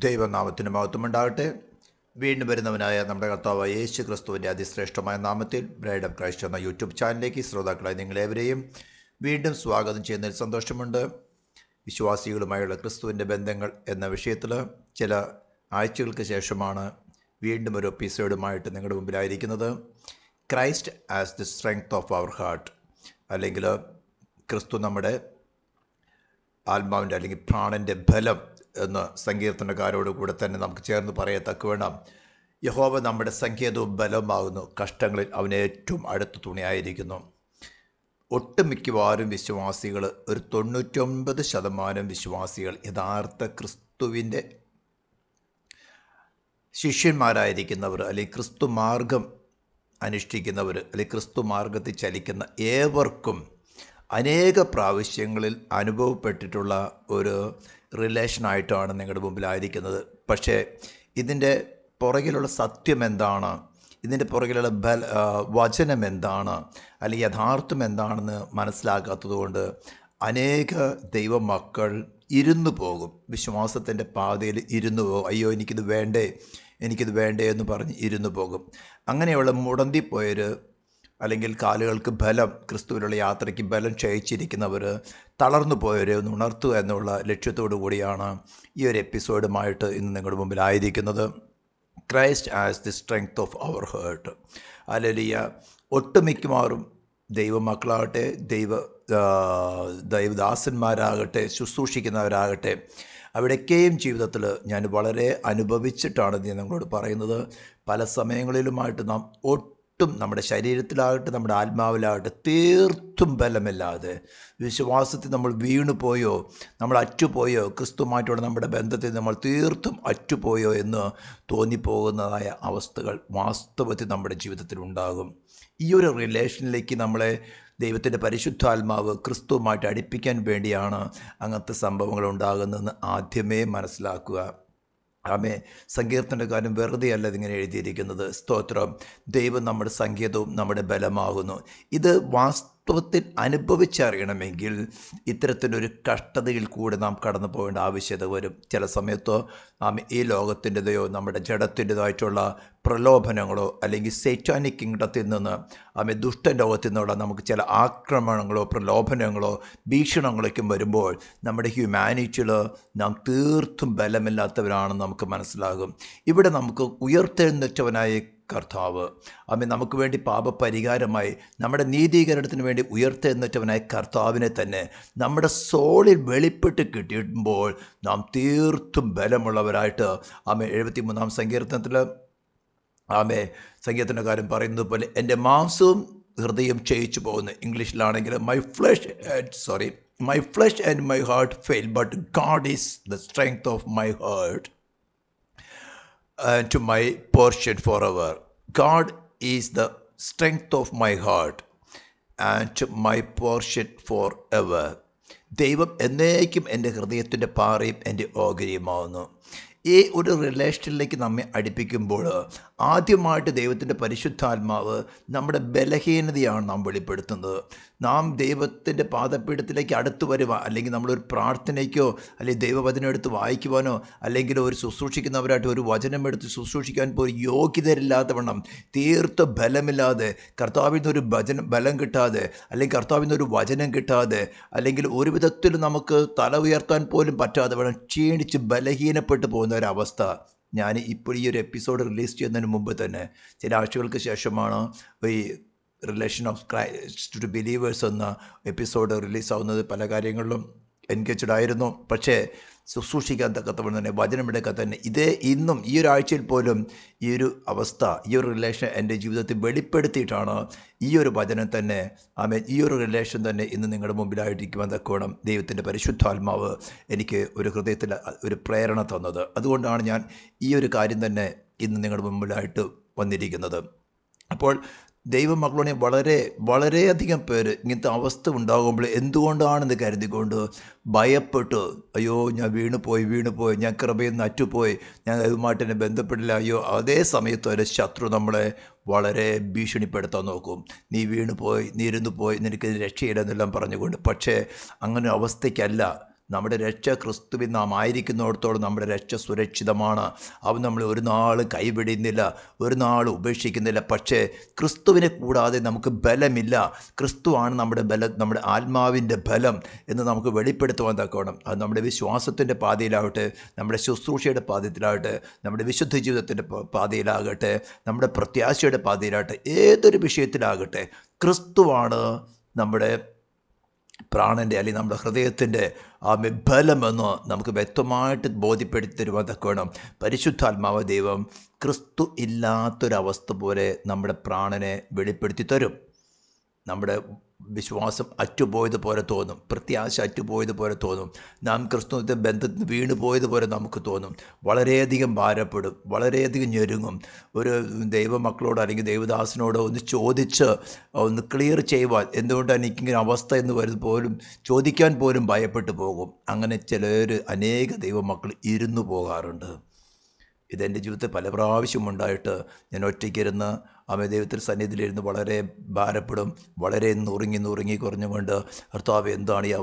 ദൈവനാമത്തിന് മഹത്വമുണ്ടാകട്ടെ. വീണ്ടും വരുന്നവനായ നമ്മുടെ കർത്താവ് യേശു ക്രിസ്തുവിൻ്റെ അതിശ്രേഷ്ഠമായ നാമത്തിൽ ബ്രൈഡ് ഓഫ് ക്രൈസ്റ്റ് എന്ന യൂട്യൂബ് ചാനലിലേക്ക് ശ്രോതാക്കളായി നിങ്ങളേവരെയും വീണ്ടും സ്വാഗതം ചെയ്യുന്നതിൽ സന്തോഷമുണ്ട്. വിശ്വാസികളുമായുള്ള ക്രിസ്തുവിൻ്റെ ബന്ധങ്ങൾ എന്ന വിഷയത്തിൽ ചില ആഴ്ചകൾക്ക് ശേഷമാണ് വീണ്ടും ഒരു എപ്പിസോഡുമായിട്ട് നിങ്ങളുടെ മുമ്പിലായിരിക്കുന്നത്. Christ as the strength of our heart, അല്ലെങ്കിൽ ക്രിസ്തു നമ്മുടെ ആത്മാവിൻ്റെ അല്ലെങ്കിൽ പ്രാണൻ്റെ ബലം എന്ന് സങ്കീർത്തനക്കാരോട് കൂടെ തന്നെ നമുക്ക് ചേർന്ന് പറയത്തക്കവേണം. യഹോവ നമ്മുടെ സങ്കേതവും ബലമാകുന്നു, കഷ്ടങ്ങളിൽ അവൻ ഏറ്റവും അടുത്ത തുണയായിരിക്കുന്നു. ഒട്ടുമിക്കവാറും വിശ്വാസികൾ, ഒരു 99% വിശ്വാസികൾ യഥാർത്ഥ ക്രിസ്തുവിൻ്റെ ശിഷ്യന്മാരായിരിക്കുന്നവർ, അല്ലെങ്കിൽ ക്രിസ്തു മാർഗം അനുഷ്ഠിക്കുന്നവർ, അല്ലെങ്കിൽ ക്രിസ്തു മാർഗത്തിൽ ചലിക്കുന്ന ഏവർക്കും അനേക പ്രാവശ്യങ്ങളിൽ അനുഭവപ്പെട്ടിട്ടുള്ള ഒരു റിലേഷനായിട്ടാണ് നിങ്ങളുടെ മുമ്പിലായിരിക്കുന്നത്. പക്ഷേ ഇതിൻ്റെ പുറകിലുള്ള സത്യം എന്താണ്, ഇതിൻ്റെ പുറകിലുള്ള വചനം എന്താണ്, അല്ലെങ്കിൽ യഥാർത്ഥം എന്താണെന്ന് മനസ്സിലാക്കാത്തതുകൊണ്ട് അനേക ദൈവമക്കൾ ഇരുന്നു പോകും, വിശ്വാസത്തിൻ്റെ പാതയിൽ ഇരുന്നു പോകും. അയ്യോ എനിക്കിത് വേണ്ടേ എന്ന് പറഞ്ഞ് ഇരുന്നു പോകും. അങ്ങനെയുള്ള മുടന്തിപ്പോയൊരു, അല്ലെങ്കിൽ കാലുകൾക്ക് ബലം, ക്രിസ്തുവിലുള്ള യാത്രയ്ക്ക് ബലം ക്ഷയിച്ചിരിക്കുന്നവർ, തളർന്നു പോയവരെ ഒന്ന് ഉണർത്തുക എന്നുള്ള ലക്ഷ്യത്തോടു കൂടിയാണ് ഈ ഒരു എപ്പിസോഡുമായിട്ട് ഇന്ന് നിങ്ങളുടെ മുമ്പിലായിരിക്കുന്നത്. Christ as the strength of our heart. Hallelujah. ഒട്ടുമിക്കമാറും ദൈവമക്കളാകട്ടെ, ദൈവദാസന്മാരാകട്ടെ, ശുശ്രൂഷിക്കുന്നവരാകട്ടെ, അവിടെയൊക്കെയും ജീവിതത്തിൽ ഞാൻ വളരെ അനുഭവിച്ചിട്ടാണ് ഞാൻ നിങ്ങളോട് പറയുന്നത്. പല സമയങ്ങളിലുമായിട്ട് നാം നമ്മുടെ ശരീരത്തിലാകട്ടെ, നമ്മുടെ ആത്മാവിലാകട്ടെ തീർത്തും ബലമില്ലാതെ, വിശ്വാസത്തിൽ നമ്മൾ വീണുപോയോ, നമ്മൾ അറ്റുപോയോ, ക്രിസ്തുമായിട്ടുള്ള നമ്മുടെ ബന്ധത്തിൽ നമ്മൾ തീർത്തും അറ്റുപോയോ എന്ന് തോന്നിപ്പോകുന്നതായ അവസ്ഥകൾ വാസ്തവത്തിൽ നമ്മുടെ ജീവിതത്തിൽ ഉണ്ടാകും. ഈ ഒരു റിലേഷനിലേക്ക് നമ്മളെ ദൈവത്തിൻ്റെ പരിശുദ്ധാത്മാവ് ക്രിസ്തുവുമായിട്ട് അടുപ്പിക്കാൻ വേണ്ടിയാണ് അങ്ങനത്തെ സംഭവങ്ങൾ ഉണ്ടാകുന്നതെന്ന് ആദ്യമേ മനസ്സിലാക്കുക. ആമേ. സങ്കീർത്തനക്കാരൻ വെറുതെ അല്ല ഇതിങ്ങനെ എഴുതിയിരിക്കുന്നത്. സ്തോത്രം. ദൈവം നമ്മുടെ സങ്കേതവും നമ്മുടെ ബലമാകുന്നു. ഇത് വാസ്തവത്തിൽ അനുഭവിച്ചറിയണമെങ്കിൽ ഇത്തരത്തിലൊരു കഷ്ടതയിൽ കൂടെ നാം കടന്നു പോകേണ്ട ആവശ്യത വരും. ചില സമയത്തോ ഈ ലോകത്തിൻ്റെതയോ നമ്മുടെ ജഡത്തിൻ്റെതായിട്ടുള്ള പ്രലോഭനങ്ങളോ, അല്ലെങ്കിൽ സൈറ്റാനിക് കിങ്ഡത്തിൽ നിന്ന് ദുഷ്ട ലോകത്തിൽ നിന്നുള്ള നമുക്ക് ചില ആക്രമണങ്ങളോ പ്രലോഭനങ്ങളോ ഭീഷണങ്ങളൊക്കെ വരുമ്പോൾ നമ്മുടെ ഹ്യൂമാനിറ്റിയിൽ നാം തീർത്തും ബലമില്ലാത്തവരാണെന്ന് നമുക്ക് മനസ്സിലാകും. ഇവിടെ നമുക്ക് ഉയർത്തെഴുന്നേറ്റവനായ കർത്താവ്, നമുക്ക് വേണ്ടി പാപപരിഹാരമായി നമ്മുടെ നീതീകരണത്തിന് വേണ്ടി ഉയർത്തെഴുന്നേറ്റവനായ കർത്താവിനെ തന്നെ നമ്മുടെ സോളിൽ വെളിപ്പെട്ട് കിട്ടിയുമ്പോൾ നാം തീർത്തും ബലമുള്ളവരായിട്ട് 73-ാം സങ്കീർത്തനത്തിൽ സങ്കീർത്തനക്കാരൻ പറയുന്നത് പോലെ എൻ്റെ മാംസവും ഹൃദയം ക്ഷയിച്ചു പോകുന്നു. ഇംഗ്ലീഷിലാണെങ്കിൽ my flesh and my heart fail, but God is the strength of my heart to my portion forever. God is the strength of my heart and to my portion forever. ദൈവം എന്നേക്കും എൻ്റെ ഹൃദയത്തിൻ്റെ പാറയും എൻ്റെ ഓഹരിയുമാവുന്നു. ഈ ഒരു റിലേഷനിലേക്ക് നമ്മെ അടുപ്പിക്കുമ്പോൾ ആദ്യമായിട്ട് ദൈവത്തിൻ്റെ പരിശുദ്ധാത്മാവ് നമ്മുടെ ബലഹീനതയാണ് നാം വെളിപ്പെടുത്തുന്നത്. നാം ദൈവത്തിൻ്റെ പാദപീഠത്തിലേക്ക് അടുത്ത് വരുക, അല്ലെങ്കിൽ നമ്മളൊരു പ്രാർത്ഥനയ്ക്കോ, അല്ലെങ്കിൽ ദൈവവചനം എടുത്ത് വായിക്കുവാനോ, അല്ലെങ്കിൽ ഒരു ശുശ്രൂഷിക്കുന്നവരായിട്ട് ഒരു വചനം എടുത്ത് ശുശ്രൂഷിക്കാൻ പോലും യോഗ്യതയില്ലാത്ത വണ്ണം തീർത്തും ബലമില്ലാതെ, കർത്താവിൽ നിന്നൊരു ബലം കിട്ടാതെ, അല്ലെങ്കിൽ കർത്താവിൽ നിന്നൊരു വചനം കിട്ടാതെ, അല്ലെങ്കിൽ ഒരു വിധത്തിൽ നമുക്ക് തല ഉയർത്താൻ പോലും പറ്റാതെ വണ്ണം ക്ഷീണിച്ച് ബലഹീനപ്പെട്ടു പോകുന്ന ഒരവസ്ഥ. ഞാൻ ഇപ്പോൾ ഈ ഒരു എപ്പിസോഡ് റിലീസ് ചെയ്യുന്നതിന് മുമ്പ് തന്നെ ചില ആഴ്ചകൾക്ക് ശേഷമാണ് ഈ relation of Christ to believers എന്ന എപ്പിസോഡ് റിലീസാവുന്നത്. പല കാര്യങ്ങളിലും എൻഗേജ്ഡ് ആയിരുന്നു. പക്ഷേ ശുശ്രൂഷിക്കാൻ തക്കത്തവണ്ണം തന്നെ, വചനമെടുക്കാൻ തന്നെ, ഇന്നും ഈ ഒരാഴ്ചയിൽ പോലും ഈ ഒരു അവസ്ഥ, ഈ ഒരു റിലേഷൻ എൻ്റെ ജീവിതത്തിൽ വെളിപ്പെടുത്തിയിട്ടാണ് ഈ ഒരു വചനം തന്നെ, ഈ ഒരു റിലേഷൻ തന്നെ ഇന്ന് നിങ്ങളുടെ മുമ്പിലായിരിക്കുവാൻ തക്കവണ്ണം ദൈവത്തിൻ്റെ പരിശുദ്ധാത്മാവ് എനിക്ക് ഒരു ഹൃദയത്തിൽ ഒരു പ്രേരണ തന്നത്. അതുകൊണ്ടാണ് ഞാൻ ഈ ഒരു കാര്യം തന്നെ ഇന്ന് നിങ്ങളുടെ മുമ്പിലായിട്ട് വന്നിരിക്കുന്നത്. അപ്പോൾ ദൈവമക്കളെ വളരെയധികം പേര് ഇങ്ങനത്തെ അവസ്ഥ ഉണ്ടാകുമ്പോൾ എന്തുകൊണ്ടാണെന്ന് കരുതിക്കൊണ്ട് ഭയപ്പെട്ട്, അയ്യോ ഞാൻ വീണുപോയി, ഞാൻ കൃപയിൽ നിന്ന് അറ്റുപോയി, ഞാൻ ദൈവമായിട്ട് എന്നെ ബന്ധപ്പെടില്ല, അയ്യോ. അതേ സമയത്ത് ഒരു ശത്രു നമ്മളെ വളരെ ഭീഷണിപ്പെടുത്താൻ നോക്കും. നീ വീണുപോയി, നീ ഇരുന്നു പോയി, നിനക്ക് രക്ഷയില്ലെന്നെല്ലാം പറഞ്ഞുകൊണ്ട്. പക്ഷേ അങ്ങനെ അവസ്ഥയ്ക്കല്ല നമ്മുടെ രക്ഷ ക്രിസ്തുവിൽ നാം ആയിരിക്കുന്നിടത്തോളം നമ്മുടെ രക്ഷ സുരക്ഷിതമാണ്. അവൻ നമ്മളെ ഒരു നാൾ കൈവിടുന്നില്ല, ഒരു നാൾ ഉപേക്ഷിക്കുന്നില്ല. പക്ഷേ ക്രിസ്തുവിനെ കൂടാതെ നമുക്ക് ബലമില്ല. ക്രിസ്തുവാണ് നമ്മുടെ ബലം, നമ്മുടെ ആത്മാവിൻ്റെ ബലം എന്ന് നമുക്ക് വെളിപ്പെടുത്തുവാൻ തക്കവണ്ണം അത് നമ്മുടെ വിശ്വാസത്തിൻ്റെ പാതയിലാവട്ടെ, നമ്മുടെ ശുശ്രൂഷയുടെ പാതയിലാവട്ടെ, നമ്മുടെ വിശുദ്ധ ജീവിതത്തിൻ്റെ പാതയിലാകട്ടെ, നമ്മുടെ പ്രത്യാശയുടെ പാതയിലാകട്ടെ, ഏതൊരു വിഷയത്തിലാകട്ടെ ക്രിസ്തുവാണ് നമ്മുടെ പ്രാണൻ്റെ അല്ലെങ്കിൽ നമ്മുടെ ഹൃദയത്തിൻ്റെ ആ ബലമെന്ന് നമുക്ക് വ്യക്തമായിട്ട് ബോധ്യപ്പെടുത്തി തരുവാൻ തക്കവണ്ണം പരിശുദ്ധാത്മാവ് ദൈവം ക്രിസ്തു ഇല്ലാത്തൊരവസ്ഥ പോലെ നമ്മുടെ പ്രാണനെ വെളിപ്പെടുത്തി തരും. നമ്മുടെ വിശ്വാസം അറ്റുപോയതുപോലെ തോന്നും, പ്രത്യാശ അറ്റുപോയതുപോലെ തോന്നും, നാം ക്രിസ്തുവിൻ്റെ ബന്ധത്തിൽ വീണു പോയതുപോലെ നമുക്ക് തോന്നും, വളരെയധികം ഭാരപ്പെടും, വളരെയധികം ഞെരുങ്ങും. ഒരു ദൈവമക്കളോട് അല്ലെങ്കിൽ ദൈവദാസനോട് ഒന്ന് ചോദിച്ച് ഒന്ന് ക്ലിയർ ചെയ്യുവാൻ എന്തുകൊണ്ടാണ് എനിക്കിങ്ങനെ അവസ്ഥ എന്ന് വരുന്നത് പോലും ചോദിക്കാൻ പോലും ഭയപ്പെട്ടു പോകും. അങ്ങനെ ചിലർ അനേക ദൈവമക്കൾ ഇരുന്നു പോകാറുണ്ട്. ഇതെൻ്റെ ജീവിതത്തിൽ പല പ്രാവശ്യം ഉണ്ടായിട്ട് ഞാൻ ഒറ്റയ്ക്കിരുന്ന് ദൈവത്തിൻ്റെ സന്നിധിയിലിരുന്ന് വളരെ ഭാരപ്പെടും, വളരെ നുറുങ്ങി കുറഞ്ഞുകൊണ്ട് കർത്താവേ എന്താണ് ഈ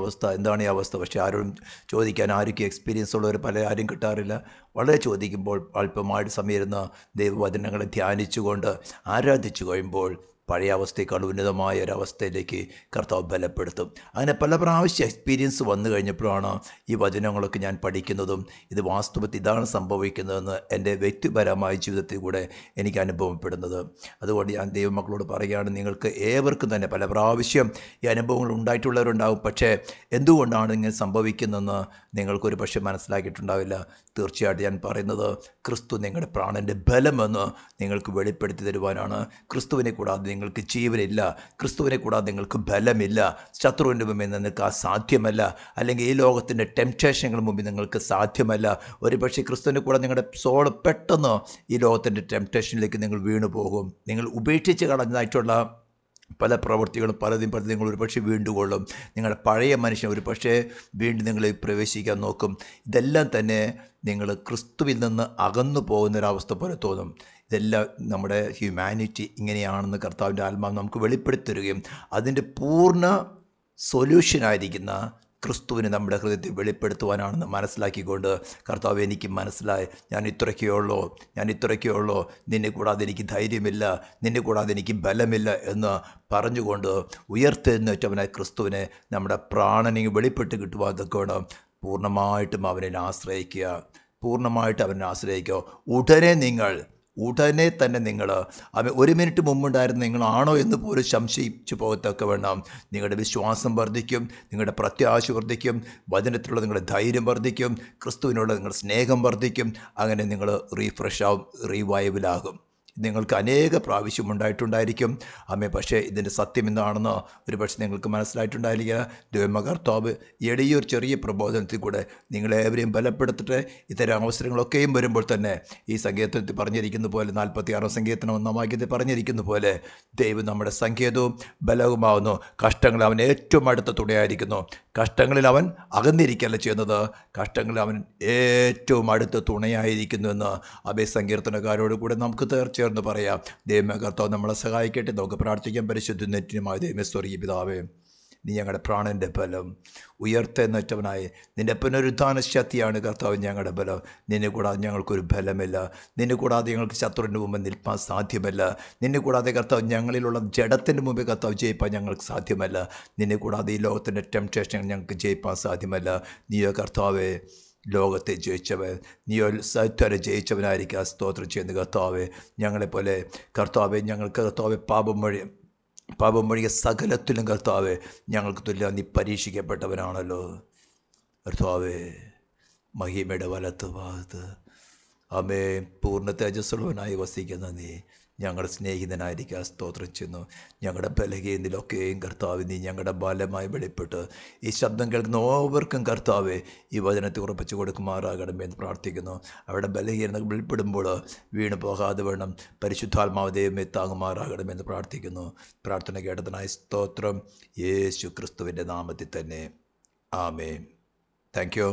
അവസ്ഥ. പക്ഷേ ആരോടും ചോദിക്കാൻ ആർക്കും എക്സ്പീരിയൻസ് ഉള്ളവർ ആരും കിട്ടാറില്ല. വളരെ ചോദിക്കുമ്പോൾ അല്പമായിട്ട് സമയം ഇരുന്ന് ദൈവവചനങ്ങളെ ധ്യാനിച്ചുകൊണ്ട് ആരാധിച്ചു കഴിയുമ്പോൾ പഴയ അവസ്ഥയേക്കാൾ ഉന്നതമായ ഒരവസ്ഥയിലേക്ക് കർത്താവ് ബലപ്പെടുത്തും. അങ്ങനെ പല പ്രാവശ്യം എക്സ്പീരിയൻസ് വന്നു കഴിഞ്ഞപ്പോഴാണ് ഈ വചനങ്ങളൊക്കെ ഞാൻ പഠിക്കുന്നതും ഇത് വാസ്തവത്തിൽ ഇതാണ് സംഭവിക്കുന്നതെന്ന് എൻ്റെ വ്യക്തിപരമായ ജീവിതത്തിൽ കൂടെ എനിക്ക് അനുഭവപ്പെടുന്നത്. അതുകൊണ്ട് ഞാൻ ദൈവമക്കളോട് പറയുകയാണ്, നിങ്ങൾക്ക് ഏവർക്കും തന്നെ പല പ്രാവശ്യം ഈ അനുഭവങ്ങൾ ഉണ്ടായിട്ടുള്ളവരുണ്ടാവും. പക്ഷേ എന്തുകൊണ്ടാണ് ഇങ്ങനെ സംഭവിക്കുന്നതെന്ന് നിങ്ങൾക്കൊരു പക്ഷേ മനസ്സിലാക്കിയിട്ടുണ്ടാവില്ല. തീർച്ചയായിട്ടും ഞാൻ പറയുന്നത് ക്രിസ്തു നിങ്ങളുടെ പ്രാണൻ്റെ ബലമെന്ന് നിങ്ങൾക്ക് വെളിപ്പെടുത്തി തരുവാനാണ്. ക്രിസ്തുവിനെ കൂടാതെ നിങ്ങൾക്ക് ജീവനില്ല, ക്രിസ്തുവിനെ കൂടാതെ നിങ്ങൾക്ക് ബലമില്ല, ശത്രുവിൻ്റെ മുമ്പിൽ നിങ്ങൾക്ക് സാധ്യമല്ല, അല്ലെങ്കിൽ ഈ ലോകത്തിൻ്റെ ടെംപ്റ്റേഷനുകൾ മുമ്പിൽ നിങ്ങൾക്ക് സാധ്യമല്ല. ഒരുപക്ഷെ ക്രിസ്തുവിനെ കൂടെ നിങ്ങളുടെ സോൾ പെട്ടെന്ന് ഈ ലോകത്തിൻ്റെ ടെംപ്റ്റേഷനിലേക്ക് നിങ്ങൾ വീണു പോകും. നിങ്ങൾ ഉപേക്ഷിച്ച് കളഞ്ഞതായിട്ടുള്ള പല പ്രവൃത്തികളും പലതും നിങ്ങൾ ഒരുപക്ഷെ വീണ്ടുകൊള്ളും. നിങ്ങളുടെ പഴയ മനുഷ്യൻ ഒരുപക്ഷെ വീണ്ടും നിങ്ങൾ പ്രവേശിക്കാൻ നോക്കും. ഇതെല്ലാം തന്നെ നിങ്ങൾ ക്രിസ്തുവിൽ നിന്ന് അകന്നു പോകുന്നൊരവസ്ഥ പോലെ തോന്നും. ഇതെല്ലാം നമ്മുടെ ഹ്യൂമാനിറ്റി ഇങ്ങനെയാണെന്ന് കർത്താവിൻ്റെ ആത്മാവ് നമുക്ക് വെളിപ്പെടുത്തി തരികയും അതിൻ്റെ പൂർണ്ണ സൊല്യൂഷനായിരിക്കുന്ന ക്രിസ്തുവിനെ നമ്മുടെ ഹൃദയത്തിൽ വെളിപ്പെടുത്തുവാനാണെന്ന് മനസ്സിലാക്കിക്കൊണ്ട് കർത്താവ് എനിക്ക് മനസ്സിലായി, ഞാൻ ഇത്രയ്ക്കേ ഉള്ളൂ, നിന്നെ കൂടാതെ എനിക്ക് ധൈര്യമില്ല, നിന്നെ കൂടാതെ എനിക്ക് ബലമില്ല എന്ന് പറഞ്ഞുകൊണ്ട് ഉയർത്തെഴുന്നേറ്റവനായ ക്രിസ്തുവിനെ നമ്മുടെ പ്രാണനെ വെളിപ്പെട്ട് കിട്ടുവാതൊക്കെ വേണം പൂർണ്ണമായിട്ടും അവനെ ആശ്രയിക്കുക. ഉടനെ തന്നെ നിങ്ങൾ ഒരു മിനിറ്റ് മുമ്പുണ്ടായിരുന്ന നിങ്ങളാണോ എന്ന് പോലും സംശയിച്ചു പോകത്തക്ക വേണം നിങ്ങളുടെ വിശ്വാസം വർദ്ധിക്കും, നിങ്ങളുടെ പ്രത്യാശ വർദ്ധിക്കും, വചനത്തിലുള്ള നിങ്ങളുടെ ധൈര്യം വർദ്ധിക്കും, ക്രിസ്തുവിനുള്ള നിങ്ങളുടെ സ്നേഹം വർദ്ധിക്കും. അങ്ങനെ നിങ്ങൾ റീഫ്രഷാവും, റീവൈവലാകും. നിങ്ങൾക്ക് അനേക പ്രാവശ്യം ഉണ്ടായിട്ടുണ്ടായിരിക്കും. പക്ഷേ ഇതിൻ്റെ സത്യം എന്താണെന്ന് ഒരു പക്ഷേ നിങ്ങൾക്ക് മനസ്സിലായിട്ടുണ്ടായിരിക്കുക. ദൈവകർത്താവ് എളിയൊരു ചെറിയ പ്രബോധനത്തിൽ കൂടെ നിങ്ങളേവരെയും ബലപ്പെടുത്തിട്ട് ഇത്തരം അവസരങ്ങളൊക്കെയും വരുമ്പോൾ തന്നെ ഈ സങ്കീർത്തനത്തിൽ പറഞ്ഞിരിക്കുന്ന പോലെ 46 സങ്കീർത്തനം 1 വാക്യത്തിൽ പറഞ്ഞിരിക്കുന്ന പോലെ ദൈവം നമ്മുടെ സങ്കേതവും ബലവുമാവുന്നു. കഷ്ടങ്ങൾ അവൻ ഏറ്റവും അടുത്ത തുണയായിരിക്കുന്നു. കഷ്ടങ്ങളിൽ അവൻ അകന്നിരിക്കല്ല ചെയ്യുന്നത്, കഷ്ടങ്ങളിൽ അവൻ ഏറ്റവും അടുത്ത തുണയായിരിക്കുന്നുവെന്ന് സങ്കീർത്തനക്കാരോട് കൂടെ നമുക്ക് ചേർന്ന് പറയാം. ദൈവമേ കർത്താവ് നമ്മളെ സഹായിക്കട്ടെ. നമുക്ക് പ്രാർത്ഥിക്കാം. പരിശുദ്ധ നെറ്റിനുമായ ദൈവമേ സ്വർഗീയ പിതാവേ, നീ ഞങ്ങളുടെ പ്രാണൻ്റെ ബലം, ഉയർത്തെന്നറ്റവനായി നിൻ്റെ പുനരുദ്ധാന ശക്തിയാണ് കർത്താവ് ഞങ്ങളുടെ ബലം. നിന്നെ കൂടാതെ ഞങ്ങൾക്കൊരു ബലമില്ല, നിന്നെ കൂടാതെ ഞങ്ങൾക്ക് ശത്രുവിൻ്റെ മുമ്പ് നിൽപ്പാൻ സാധ്യമല്ല, നിന്നെ കൂടാതെ കർത്താവ് ഞങ്ങളിലുള്ള ജഡത്തിൻ്റെ മുമ്പ് കർത്താവ് ജയിപ്പാൻ ഞങ്ങൾക്ക് സാധ്യമല്ല, നിന്നെ കൂടാതെ ഈ ലോകത്തിൻ്റെ ടെംപ്റ്റേഷൻ ഞങ്ങൾക്ക് ജയിപ്പാൻ സാധ്യമല്ല. നീയോ കർത്താവേ ലോകത്തെ ജയിച്ചവൻ, നീയോ സത്വരെ ജയിച്ചവനായിരിക്കുക. സ്തോത്രം ചെയ്യുന്ന കർത്താവേ, ഞങ്ങളെപ്പോലെ കർത്താവേ ഞങ്ങൾക്ക് കർത്താവേ പാപം വഴിയ സകലത്തിലും കർത്താവേ ഞങ്ങൾക്ക് തുല്യം നീ പരീക്ഷിക്കപ്പെട്ടവനാണല്ലോ. കർത്താവേ മഹിമയുടെ വലത്ത് ഭാഗത്ത് പൂർണ്ണ തേജസ്സുള്ളവനായി വസിക്കുന്ന നീ ഞങ്ങളുടെ സ്നേഹിതനായിരിക്കുക. സ്തോത്രം ചെയ്യുന്നു. ഞങ്ങളുടെ ബലഹീനതയിലൊക്കെയും കർത്താവ് നീ ഞങ്ങളുടെ ബലമായി വെളിപ്പെട്ട് ഈ ശബ്ദം കേൾക്കുന്ന ഓവർക്കും കർത്താവെ ഈ വചനത്തെ ഉറപ്പിച്ച് കൊടുക്കുമാറാകണമേ എന്ന് പ്രാർത്ഥിക്കുന്നു. അവിടെ ബലഹീനത വെളിപ്പെടുമ്പോൾ വീണ് പോകാതെ വേണം പരിശുദ്ധാത്മാവ് ദൈവമേ താങ്ങുമാറാകണമെന്ന് പ്രാർത്ഥിക്കുന്നു. പ്രാർത്ഥന കേട്ടതിനായി സ്തോത്രം. യേശു ക്രിസ്തുവിൻ്റെ നാമത്തിൽ തന്നെ ആമേൻ. Thank you.